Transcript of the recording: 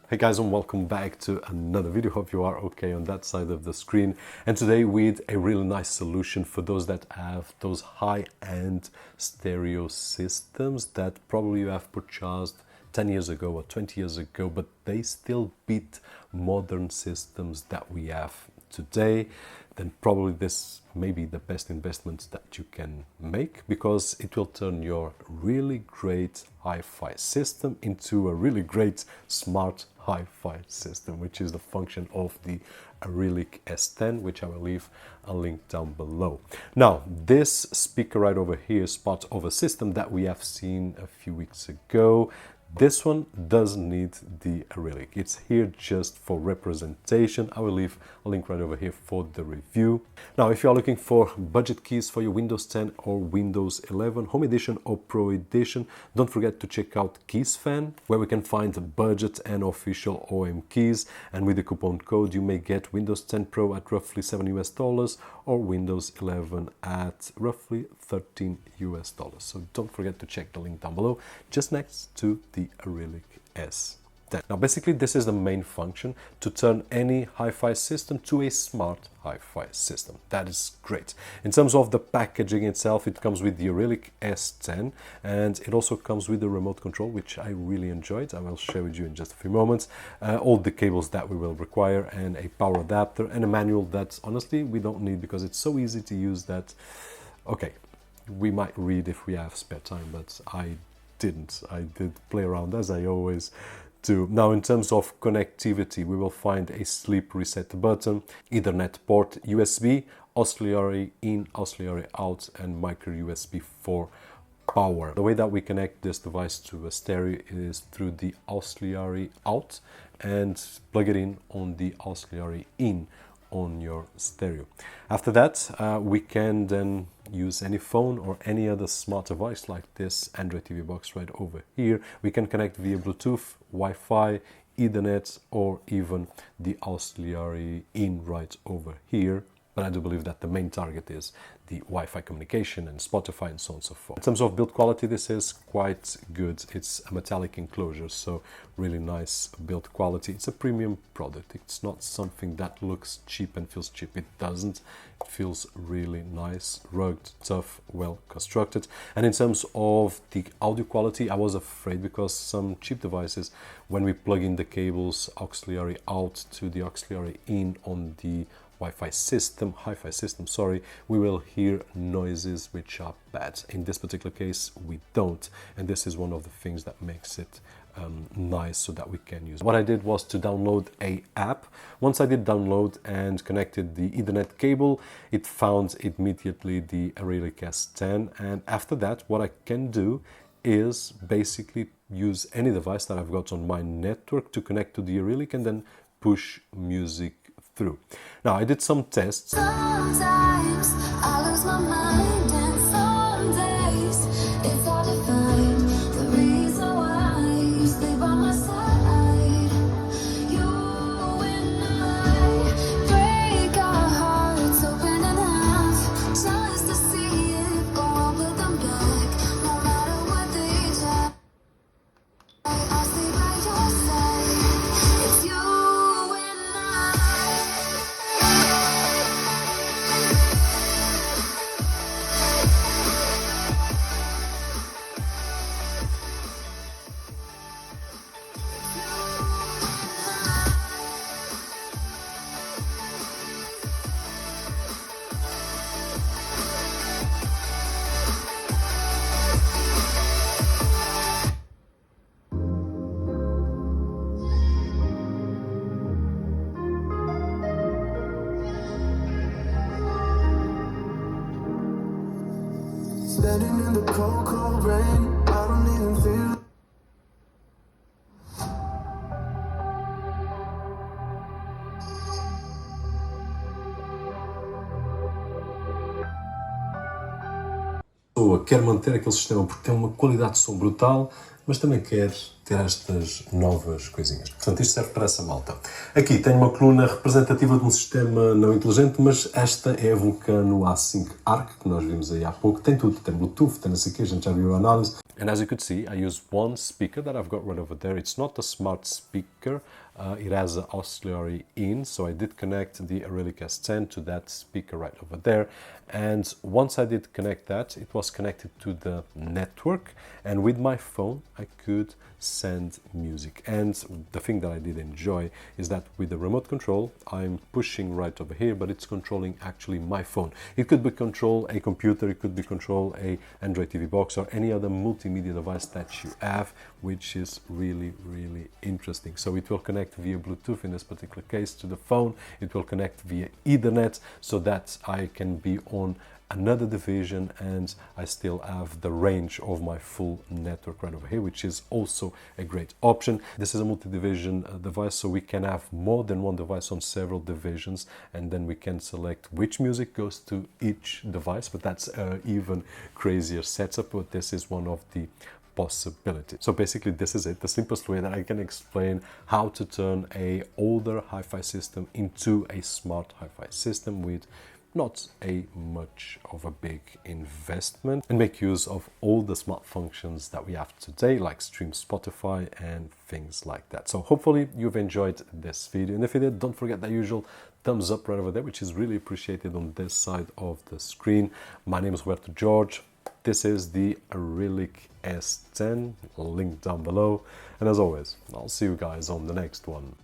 Hey guys, and welcome back to another video. Hope you are okay on that side of the screen. And today with a really nice solution for those that have those high-end stereo systems that probably you have purchased 10 years ago or 20 years ago, but they still beat modern systems that we have today. Then probably this may be the best investment that you can make, because it will turn your really great hi-fi system into a really great smart hi-fi system, which is the function of the Arylic S10, which I will leave a link down below. Now, this speaker right over here is part of a system that we have seen a few weeks ago. This one doesn't need the Arylic. It's here just for representation. I will leave a link right over here for the review. Now, if you are looking for budget keys for your Windows 10 or Windows 11 Home Edition or Pro Edition, don't forget to check out KeysFan, where we can find budget and official OEM keys. And with the coupon code, you may get Windows 10 Pro at roughly $7 or Windows 11 at roughly $13. So don't forget to check the link down below, just next to the Arylic S10. Now, basically, this is the main function to turn any hi-fi system to a smart hi-fi system. That is great. In terms of the packaging itself, it comes with the Arylic S10, and it also comes with the remote control, which I really enjoyed. I will share with you in just a few moments. All the cables that we will require, and a power adapter, and a manual that honestly we don't need because it's so easy to use that, okay, we might read if we have spare time, but I didn't. I did play around as I always do. Now, in terms of connectivity, we will find a sleep reset button, Ethernet port, USB, auxiliary in, auxiliary out, and micro USB for power. The way that we connect this device to a stereo is through the auxiliary out and plug it in on the auxiliary in on your stereo. After that, we can then use any phone or any other smart device like this Android TV box right over here. We can connect via Bluetooth, Wi-Fi, Ethernet, or even the auxiliary in right over here. But I do believe that the main target is the Wi-Fi communication and Spotify and so on and so forth. In terms of build quality, this is quite good. It's a metallic enclosure, so really nice build quality. It's a premium product. It's not something that looks cheap and feels cheap. It doesn't. It feels really nice, rugged, tough, well constructed. And in terms of the audio quality, I was afraid, because some cheap devices, when we plug in the cables auxiliary out to the auxiliary in on the Wi-Fi system, hi-fi system, sorry, we will hear noises which are bad. In this particular case, we don't, and this is one of the things that makes it nice, so that we can use. What I did was to download a app. Once I did download and connected the Ethernet cable, it found immediately the Arylic S10, and after that, what I can do is basically use any device that I've got on my network to connect to the Arylic and then push music through. Now, I did some tests. Sometimes I lose my mind, and some days it's hard to find the reason why you stay by my side. You and I break our hearts open and half, just to see it all, put them back. No matter what they try, I'll stay by your side. It's you and I. Standing in the cold, cold rain, I don't even feel. Quer manter aquele sistema porque tem uma qualidade de som brutal, mas também quer ter estas novas coisinhas. Portanto, isto serve para essa malta. Aqui tenho uma coluna representativa de um sistema não inteligente, mas esta é a Vulcano A5 Arc, que nós vimos aí há pouco. Tem tudo, tem Bluetooth, tem não sei o que, a gente já viu a análise. And as you could see, I use one speaker that I've got right over there. It's not a smart speaker. It has an auxiliary in, so I did connect the Arylic S10 to that speaker right over there. And once I did connect that, it was connected to the network, and with my phone I could send music. And the thing that I did enjoy is that with the remote control, I'm pushing right over here, but it's controlling actually my phone. It could be control a computer, it could be control a Android TV box or any other multimedia device that you have, which is really, really interesting. So it will connect via Bluetooth in this particular case to the phone. It will connect via Ethernet so that I can be on another division and I still have the range of my full network right over here, which is also a great option. This is a multi-division device, so we can have more than one device on several divisions, and then we can select which music goes to each device, but that's an even crazier setup, but this is one of the possibility. So basically this is it, the simplest way that I can explain how to turn a older hi-fi system into a smart hi-fi system with not a much of a big investment, and make use of all the smart functions that we have today, like stream Spotify and things like that. So hopefully you've enjoyed this video, and if you did, don't forget that usual thumbs up right over there, which is really appreciated on this side of the screen. My name is Roberto Jorge. This is the Arylic S10, link down below, and as always, I'll see you guys on the next one.